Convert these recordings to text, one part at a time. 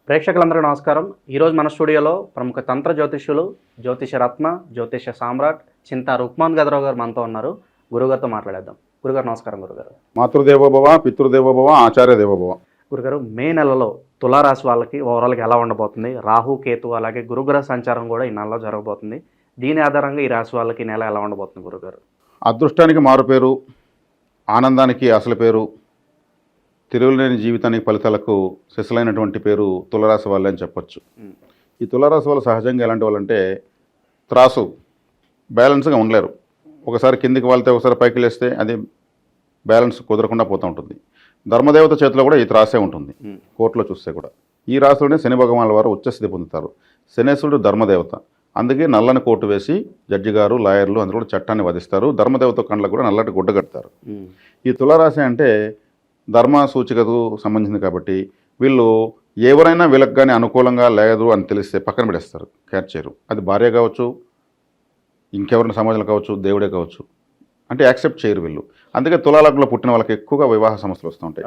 ప్రేక్షకులందరికీ నమస్కారం. ఈరోజు మన స్టూడియోలో ప్రముఖ తంత్ర జ్యోతిష్యులు, జ్యోతిష రత్న, జ్యోతిష సామ్రాట్ చింతా రుక్మాన్ గదరావు గారు మనతో ఉన్నారు. గురుగారితో మాట్లాడేద్దాం. గురుగారు నమస్కారం. గురుగారు మాతృదేవోభవ, పితృదేవోభవ, ఆచార్య దేవోభవ. గురుగారు, మే నెలలో తులారాశి వాళ్ళకి ఓవరాల్గా ఎలా ఉండబోతుంది? రాహు, కేతు అలాగే గురుగ్రహ సంచారం కూడా ఈ నెలలో జరగబోతుంది. దీని ఆధారంగా ఈ రాశి వాళ్ళకి నెల ఎలా ఉండబోతుంది గురుగారు? అదృష్టానికి మారు పేరు, ఆనందానికి అసలు పేరు, తిరుగులేని జీవితానికి ఫలితాలకు సిసలైనటువంటి పేరు తులరాశి వాళ్ళే అని చెప్పొచ్చు. ఈ తులరాశి వాళ్ళు సహజంగా ఎలాంటి వాళ్ళంటే త్రాసు బ్యాలెన్స్గా ఉండలేరు. ఒకసారి కిందికి వాళ్తే ఒకసారి పైకి లేస్తే అది బ్యాలెన్స్ కుదరకుండా పోతూ ఉంటుంది. ధర్మదేవత చేతిలో కూడా ఈ త్రాసే ఉంటుంది. కోర్టులో చూస్తే కూడా ఈ రాశిలోనే శని భగవానుల వారు ఉచ్చస్థితి పొందుతారు. శనేశ్వరుడు ధర్మదేవత, అందుకే నల్లని కోటు వేసి జడ్జి గారు, లాయర్లు అందరూ కూడా చట్టాన్ని వధిస్తారు. ధర్మదేవత కండ్లకు కూడా నల్లటి గుడ్డ కడతారు. ఈ తులారాశి అంటే ధర్మ సూచికకు సంబంధించింది కాబట్టి వీళ్ళు ఎవరైనా వీళ్ళకి కానీ అనుకూలంగా లేదు అని తెలిస్తే పక్కన పెడేస్తారు, కేర్ చేయరు. అది భార్య కావచ్చు, ఇంకెవరైనా సమాజంలో కావచ్చు, దేవుడే కావచ్చు, అంటే యాక్సెప్ట్ చేయరు వీళ్ళు. అందుకే తులాలగ్నంలో పుట్టిన వాళ్ళకి ఎక్కువగా వివాహ సమస్యలు వస్తూ ఉంటాయి.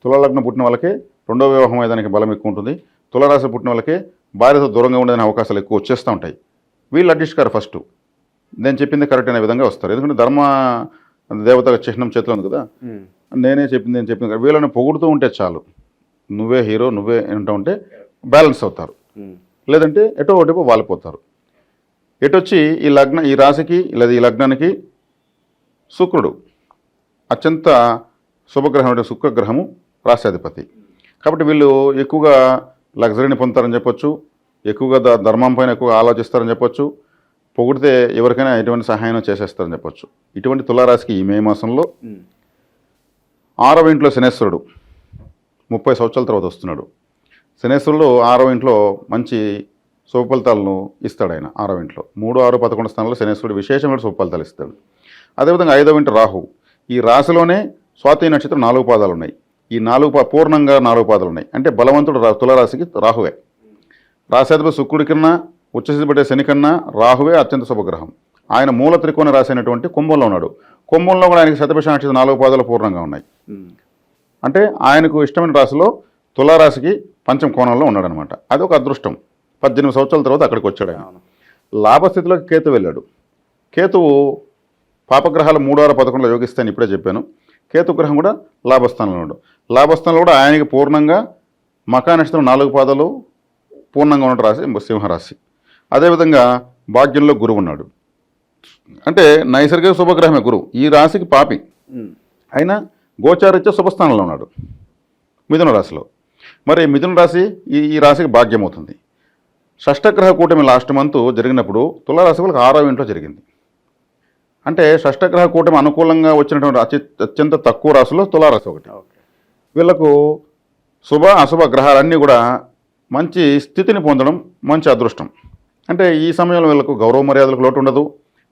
తులాలగ్నం పుట్టిన వాళ్ళకే రెండో వివాహం అయ్యేదానికి బలం ఎక్కువ ఉంటుంది. తులారాశి పుట్టిన వాళ్ళకే భార్యతో దూరంగా ఉండేదానికి అవకాశాలు ఎక్కువ వచ్చేస్తూ ఉంటాయి. వీళ్ళు అడ్జస్ట్ కారు. ఫస్ట్ నేను చెప్పింది కరెక్ట్ అనే విధంగా వస్తారు. ఎందుకంటే ధర్మ దేవత చిహ్నం చేతిలో ఉంది కదా, నేను చెప్పింది వీళ్ళని పొగుడుతూ ఉంటే చాలు, నువ్వే హీరో, నువ్వే అంటూ ఉంటే బ్యాలెన్స్ అవుతారు. లేదంటే ఎటో ఒకటిపో వాలిపోతారు. ఎటొచ్చి ఈ రాశికి లేదా ఈ లగ్నానికి శుక్రుడు అత్యంత శుభగ్రహం, శుక్రగ్రహము రాశ్యాధిపతి. కాబట్టి వీళ్ళు ఎక్కువగా లగ్జరీని పొందుతారని చెప్పొచ్చు, ఎక్కువగా ధర్మం పైన ఎక్కువగా ఆలోచిస్తారని చెప్పొచ్చు, పొగిడితే ఎవరికైనా ఎటువంటి సహాయం చేసేస్తారని చెప్పొచ్చు. ఇటువంటి తులారాశికి ఈ మే మాసంలో 6వ ఇంట్లో శనేశ్వరుడు 30 సంవత్సరాల తర్వాత వస్తున్నాడు. శనేశ్వరుడు 6వ ఇంట్లో మంచి శుభ ఫలితాలను ఇస్తాడు. ఆయన 6వ ఇంట్లో 3, 6, 11 స్థానంలో శనేశ్వరుడు విశేషమైన శుభ ఫలితాలు ఇస్తాడు. అదేవిధంగా 5వ ఇంటి రాహు. ఈ రాశిలోనే స్వాతి నక్షత్రం 4 పాదాలు ఉన్నాయి. ఈ పూర్ణంగా 4 పాదాలు ఉన్నాయి. అంటే బలవంతుడు తులారాశికి రాహువే. రాశాధిపతి శుక్రుడి కన్నా, ఉచ్చస్థితి పట్టే శని కన్నా రాహువే అత్యంత శుభగ్రహం. ఆయన మూల త్రికోణ రాశి అయినటువంటి కుంభంలో ఉన్నాడు. కుంభంలో కూడా ఆయనకి శతభిష నక్షత్రం 4 పాదాలు పూర్ణంగా ఉన్నాయి. అంటే ఆయనకు ఇష్టమైన రాశిలో తులారాశికి పంచమ కోణంలో ఉన్నాడు అనమాట. అది ఒక అదృష్టం. 18 సంవత్సరాల తర్వాత అక్కడికి వచ్చాడు ఆయన. లాభస్థితిలోకి కేతు వెళ్ళాడు. కేతువు పాపగ్రహాలు 3, 6, 11లో యోగిస్తాయని ఇప్పుడే చెప్పాను. కేతు గ్రహం కూడా లాభస్థానంలో ఉన్నాడు. లాభస్థానంలో కూడా ఆయనకి పూర్ణంగా మకా నక్షత్రం 4 పాదాలు పూర్ణంగా ఉన్న రాశి సింహరాశి. అదేవిధంగా భాగ్యంలో గురువు ఉన్నాడు. అంటే నైసర్గిక శుభగ్రహమే గురువు. ఈ రాశికి పాపి అయినా గోచారిత్య శుభస్థానంలో ఉన్నాడు మిథున రాశిలో. మరి మిథున రాశి ఈ రాశికి భాగ్యం అవుతుంది. షష్టగ్రహ కూటమి లాస్ట్ మంత్ జరిగినప్పుడు తులారాశి వాళ్ళకి 6వ ఇంట్లో జరిగింది. అంటే షష్టగ్రహ కూటమి అనుకూలంగా వచ్చినటువంటి అత్యంత తక్కువ రాశిలో తులారాశి ఒకటి. వీళ్లకు శుభ అశుభ గ్రహాలన్నీ కూడా మంచి స్థితిని పొందడం మంచి అదృష్టం. అంటే ఈ సమయంలో వీళ్ళకు గౌరవ మర్యాదలకు లోటు ఉండదు,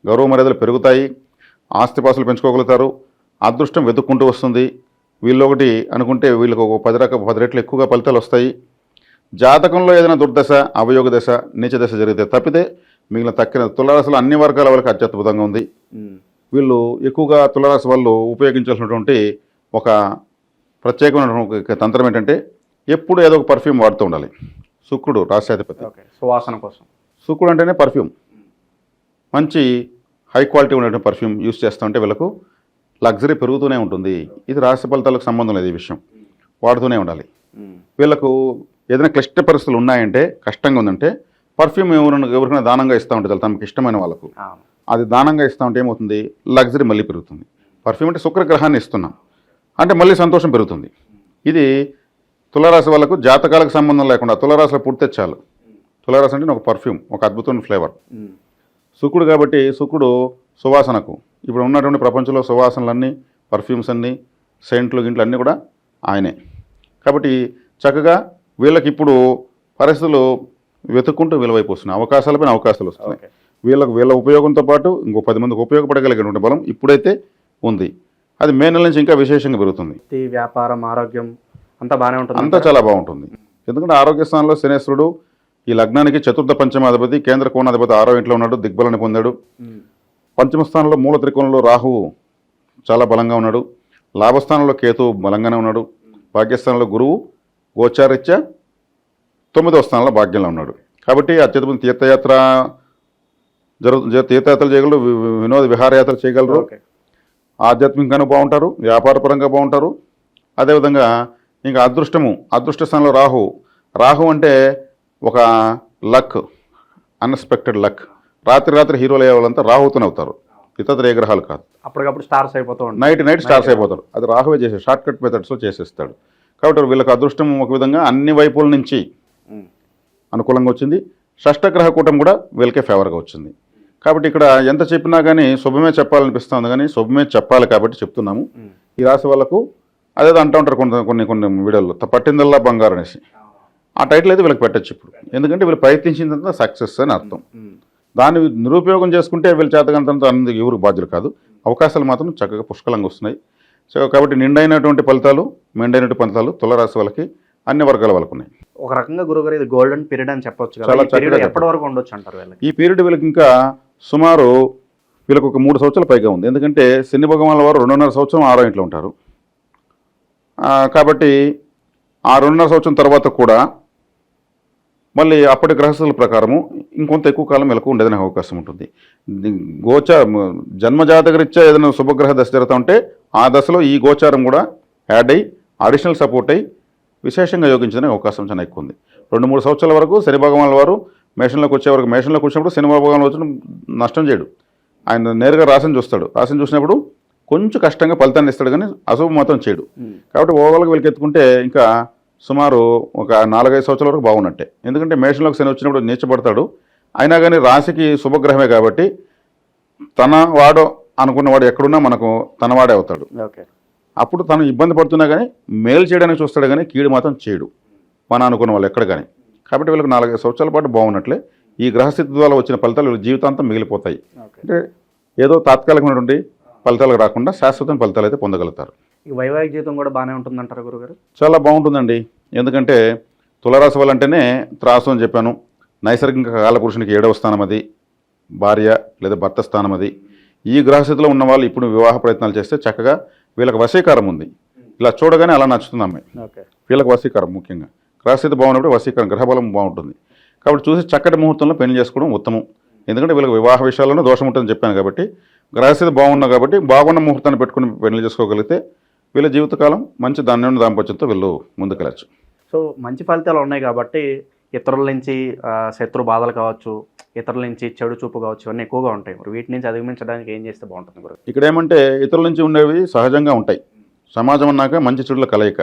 గౌరవ మర్యాదలు పెరుగుతాయి, ఆస్తిపాస్తులు పెంచుకోగలుగుతారు, అదృష్టం వెతుక్కుంటూ వస్తుంది. వీళ్ళు ఒకటి అనుకుంటే వీళ్ళకు ఒక 10 రెట్లు ఎక్కువగా ఫలితాలు వస్తాయి. జాతకంలో ఏదైనా దుర్దశ, అవయోగ దశ, నీచ దశ జరిగితే తప్పితే మిగిలిన తక్కిన తులారాశిలో అన్ని వర్గాల వాళ్ళకి అత్యద్భుతంగా ఉంది. వీళ్ళు ఎక్కువగా తులారాశి వాళ్ళు ఉపయోగించాల్సినటువంటి ఒక ప్రత్యేకమైన తంత్రం ఏంటంటే ఎప్పుడు ఏదో ఒక పర్ఫ్యూమ్ వాడుతూ ఉండాలి. శుక్రుడు రాశ్యాధిపతి, సువాసన కోసం. శుక్రుడు అంటేనే పర్ఫ్యూమ్. మంచి హై క్వాలిటీ ఉన్నటువంటి పర్ఫ్యూమ్ యూజ్ చేస్తూ ఉంటే వీళ్ళకు లగ్జరీ పెరుగుతూనే ఉంటుంది. ఇది రాశి ఫలితాలకు సంబంధం లేదు. ఈ విషయం వాడుతూనే ఉండాలి. వీళ్ళకు ఏదైనా క్లిష్ట పరిస్థితులు ఉన్నాయంటే, కష్టంగా ఉందంటే పర్ఫ్యూమ్ ఎవరికైనా దానంగా ఇస్తూ ఉంటుంది తమకు ఇష్టమైన వాళ్ళకు. అది దానంగా ఇస్తూ ఉంటే ఏమవుతుంది, లగ్జరీ మళ్ళీ పెరుగుతుంది. పర్ఫ్యూమ్ అంటే శుక్రగ్రహాన్ని ఇస్తున్నాం అంటే మళ్ళీ సంతోషం పెరుగుతుంది. ఇది తులారాశి వాళ్ళకు జాతకాలకు సంబంధం లేకుండా తులారాశిలో పుడితే చాలు. తులారాశి అంటే ఒక పర్ఫ్యూమ్, ఒక అద్భుతమైన ఫ్లేవర్. శుక్రుడు కాబట్టి శుక్రుడు సువాసనకు. ఇప్పుడు ఉన్నటువంటి ప్రపంచంలో సువాసనలన్నీ, పర్ఫ్యూమ్స్ అన్నీ, సెంట్లు గింట్లు అన్నీ కూడా ఆయనే. కాబట్టి చక్కగా వీళ్ళకి ఇప్పుడు పరిస్థితులు వెతుక్కుంటూ వీళ్ళవైపు వస్తున్నాయి. అవకాశాలపైన అవకాశాలు వస్తున్నాయి. వీళ్ళ ఉపయోగంతో పాటు ఇంకో 10 మందికి ఉపయోగపడగలిగినటువంటి బలం ఇప్పుడైతే ఉంది. అది మే నెల నుంచి ఇంకా విశేషంగా పెరుగుతుంది. వ్యాపారం, ఆరోగ్యం అంతా బాగానే ఉంటుంది. అంతా చాలా బాగుంటుంది. ఎందుకంటే ఆరోగ్య స్థానంలో శనేశ్వరుడు ఈ లగ్నానికి చతుర్థ పంచమాధిపతి, కేంద్ర కోణాధిపతి 6వ ఇంట్లో ఉన్నాడు, దిగ్బలాన్ని పొందాడు. పంచమ స్థానంలో మూల త్రికోణంలో రాహువు చాలా బలంగా ఉన్నాడు. లాభస్థానంలో కేతు బలంగానే ఉన్నాడు. భాగ్యస్థానంలో గురువు గోచారీత్యా 9వ స్థానంలో భాగ్యంలో ఉన్నాడు. కాబట్టి అత్యధిక తీర్థయాత్ర తీర్థయాత్రలు చేయగలరు, వినోద విహారయాత్ర చేయగలరు, ఓకే. ఆధ్యాత్మికంగానూ బాగుంటారు, వ్యాపారపరంగా బాగుంటారు. అదేవిధంగా ఇంకా అదృష్ట స్థానంలో రాహు అంటే ఒక లక్, అన్ఎక్స్పెక్టెడ్ లక్. రాత్రి హీరోలు అయ్యే వాళ్ళంతా రాహుతోనే అవుతారు, ఇతర ఏ గ్రహాలు కాదు. అప్పటికప్పుడు స్టార్స్ అయిపోతూ ఉంటాయి. నైట్ స్టార్స్ అయిపోతారు. అది రాహువే చేసే షార్ట్ కట్ మెథడ్స్లో చేసేస్తాడు. కాబట్టి వీళ్ళకి అదృష్టం ఒక విధంగా అన్ని వైపుల నుంచి అనుకూలంగా వచ్చింది. షష్టగ్రహ కూటం కూడా వీళ్ళకే ఫేవర్గా వచ్చింది. కాబట్టి ఇక్కడ ఎంత చెప్పినా కానీ శుభమే చెప్పాలనిపిస్తుంది, కానీ శుభమే చెప్పాలి కాబట్టి చెప్తున్నాము. ఈ రాశి వాళ్ళకు అదేదో అంటూ ఉంటారు కొన్ని వీడియోల్లో, పట్టిందల్లా బంగారు అనేసి. ఆ టైటిల్ అయితే వీళ్ళకి పెట్టచ్చు ఇప్పుడు, ఎందుకంటే వీళ్ళు ప్రయత్నించిందంతా సక్సెస్ అని అర్థం. దాన్ని నిరుపయోగం చేసుకుంటే వీళ్ళు చేతకంతంతో అన్నిందుకు ఎవరికి బాధ్యులు కాదు. అవకాశాలు మాత్రం చక్కగా పుష్కలంగా వస్తున్నాయి. సో కాబట్టి నిండైనటువంటి ఫలితాలు, మెండైనటువంటి ఫలితాలు తులారాశి వాళ్ళకి అన్ని వర్గాల వాళ్ళకు ఉన్నాయి. ఒక రకంగా గురుగారు ఇది గోల్డెన్ పీరియడ్ అని చెప్పొచ్చు కదా. చాలా ఈ period చక్కగా ఎప్పటి వరకు ఉండొచ్చు అంటారు వీళ్ళకి? ఈ పీరియడ్ వీళ్ళకి ఇంకా సుమారు వీళ్ళకి ఒక 3 సంవత్సరాల పైగా ఉంది. ఎందుకంటే శని భగవానుల వారు 2.5 సంవత్సరం 6వ ఇంట్లో ఉంటారు. కాబట్టి ఆ 2.5 సంవత్సరం తర్వాత కూడా మళ్ళీ అప్పటి గ్రహస్థుల ప్రకారము ఇంకొంత ఎక్కువ కాలం వీళ్ళకు ఉండేదనే అవకాశం ఉంటుంది. జన్మజాతకరీత్యా ఏదైనా శుభగ్రహ దశ జరుగుతూ ఉంటే ఆ దశలో ఈ గోచారం కూడా యాడ్ అయ్యి అడిషనల్ సపోర్ట్ అయ్యి విశేషంగా యోగించడానికి అవకాశం చాలా ఎక్కువ ఉంది. 2-3 సంవత్సరాల వరకు శని భగవానుల వారు మేషంలోకి వచ్చే వరకు, మేషంలోకి వచ్చినప్పుడు శని భగవానులు వచ్చిన నష్టం చేయడు. ఆయన నేరుగా రాశిని చూస్తాడు. రాశిని చూసినప్పుడు కొంచెం కష్టంగా ఫలితాన్ని ఇస్తాడు, కానీ అశుభం మాత్రం చేయడు. కాబట్టి ఓవరాల్గా వీళ్ళకి ఎత్తుకుంటే ఇంకా సుమారు ఒక 4-5 సంవత్సరాల వరకు బాగున్నట్టే. ఎందుకంటే మేషంలోకి శని వచ్చినప్పుడు నీచపడతాడు. అయినా కానీ రాశికి శుభగ్రహమే కాబట్టి తన వాడు అనుకున్నవాడు ఎక్కడున్నా మనకు తనవాడే అవుతాడు. ఓకే. అప్పుడు తను ఇబ్బంది పడుతున్నా కానీ మేలు చేయడానికి చూస్తాడు, కానీ కీడు మాత్రం చేయడు మన అనుకున్న వాళ్ళు ఎక్కడ కానీ. కాబట్టి వీళ్ళకి 4-5 సంవత్సరాల పాటు బాగున్నట్లే. ఈ గ్రహస్థితి ద్వారా వచ్చిన ఫలితాలు వీళ్ళ జీవితాంతం మిగిలిపోతాయి. అంటే ఏదో తాత్కాలికమైనటువంటి ఫలితాలకు రాకుండా శాశ్వతమైన ఫలితాలు అయితే పొందగలుగుతారు. ఈ వైవాహిక జీవితం కూడా బాగానే ఉంటుందంటారు గురుగారు? చాలా బాగుంటుందండి. ఎందుకంటే తులారాశి వాళ్ళంటేనే త్రాసు అని చెప్పాను. నైసర్గిక కాలపురుషునికి 7వ స్థానం అది, భార్య లేదా భర్త స్థానం అది. ఈ గ్రహస్థితిలో ఉన్న వాళ్ళు ఇప్పుడు వివాహ ప్రయత్నాలు చేస్తే చక్కగా వీళ్ళకి వశీకారం ఉంది. ఇలా చూడగానే అలా నచ్చుతుంది అమ్మాయి. ఓకే. వీళ్ళకి వశీకారం ముఖ్యంగా గ్రహస్థితి బాగున్నప్పుడు వశీకరణ, గ్రహబలం బాగుంటుంది. కాబట్టి చూసి చక్కటి ముహూర్తంలో పెళ్లి చేసుకోవడం ఉత్తమం. ఎందుకంటే వీళ్ళకి వివాహ విషయాల్లోనే దోషం ఉంటుందని చెప్పాను కాబట్టి గ్రహస్థితి బాగున్నా కాబట్టి బాగున్న ముహూర్తాన్ని పెట్టుకుని పెళ్లి చేసుకోగలిగితే వీళ్ళ జీవితకాలం మంచి దాంపత్యంతో వీళ్ళు ముందుకెళ్ళచ్చు. సో మంచి ఫలితాలు ఉన్నాయి కాబట్టి ఇతరుల నుంచి శత్రు బాధలు కావచ్చు, ఇతరుల నుంచి చెడు చూపు కావచ్చు, ఇవన్నీ ఎక్కువగా ఉంటాయి. మరి వీటి నుంచి అధిగమించడానికి ఏం చేస్తే బాగుంటుంది గురు? ఇక్కడ ఏమంటే ఇతరుల నుంచి ఉండేవి సహజంగా ఉంటాయి. సమాజం అన్నాక మంచి చెడుల కలయిక.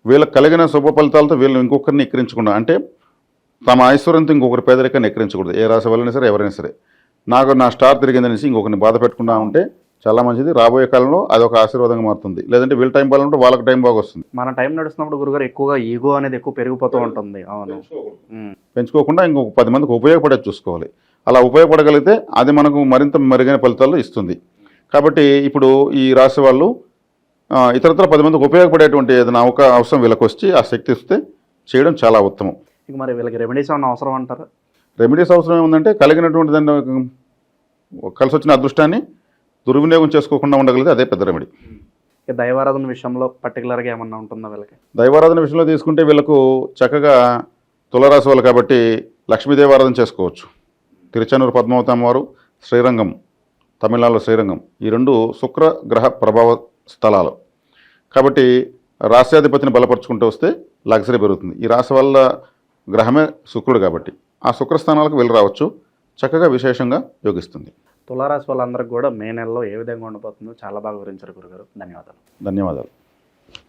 వీళ్ళకి కలిగిన శుభ ఫలితాలతో వీళ్ళు ఇంకొకరిని ఎక్కిరించకుండా, అంటే తమ ఐశ్వర్యంతో ఇంకొకరి పేదరికాన్ని ఎక్కిరించకూడదు. ఏ రాశి వాళ్ళైనా సరే, ఎవరైనా సరే. నా స్టార్ తిరిగిందనేసి ఇంకొకరిని బాధ పెట్టకుండా ఉంటే చాలా మంచిది. రాబోయే కాలంలో అదొక ఆశీర్వాదంగా మారుతుంది. లేదంటే వీళ్ళ టైం బాగుంటే వాళ్ళకి టైం బాగా వస్తుంది. మన టైం నడుస్తున్నప్పుడు గురుగారు ఎక్కువగా ఈగో అనేది ఎక్కువ పెరిగిపోతూ ఉంటుంది. అవును. పెంచుకోకుండా ఇంకొక 10 మందికి ఉపయోగపడేది చూసుకోవాలి. అలా ఉపయోగపడగలిగితే అది మనకు మరింత మెరుగైన ఫలితాలు ఇస్తుంది. కాబట్టి ఇప్పుడు ఈ రాశి వాళ్ళు ఇతరత్ర 10 మందికి ఉపయోగపడేటువంటి ఏదైనా అవసరం వీళ్ళకి వచ్చి ఆ శక్తి ఇస్తే చేయడం చాలా ఉత్తమం. ఇక మరి వీళ్ళకి రెమెడీస్ ఏమన్నా అవసరం అంటారా? రెమెడీస్ అవసరం ఏముందంటే కలిగినటువంటి దాన్ని కలిసి వచ్చిన అదృష్టాన్ని దుర్వినియోగం చేసుకోకుండా ఉండగలిగితే అదే పెద్ద రెమెడీ. ఇక దైవారాధన విషయంలో పర్టికులర్గా ఏమన్నా ఉంటుందా వీళ్ళకి? దైవారాధన విషయంలో తీసుకుంటే వీళ్ళకు చక్కగా తులారాశి వాళ్ళు కాబట్టి లక్ష్మీదేవారాధన చేసుకోవచ్చు. తిరుచానూరు పద్మావతి అమ్మవారు, శ్రీరంగం, తమిళనాడులో శ్రీరంగం, ఈ 2 శుక్ర గ్రహ ప్రభావ స్థలాలు. కాబట్టి రాశ్యాధిపతిని బలపరుచుకుంటూ వస్తే లగ్జరీ పెరుగుతుంది. ఈ రాశి వల్ల గ్రహమే శుక్రుడు కాబట్టి ఆ శుక్రస్థానాలకు వెళ్ళి రావచ్చు. చక్కగా విశేషంగా యోగిస్తుంది. తులారాశి వాళ్ళందరికీ కూడా మే నెలలో ఏ విధంగా ఉండబోతుందో చాలా బాగా వివరించారు గురుగారు. ధన్యవాదాలు. ధన్యవాదాలు.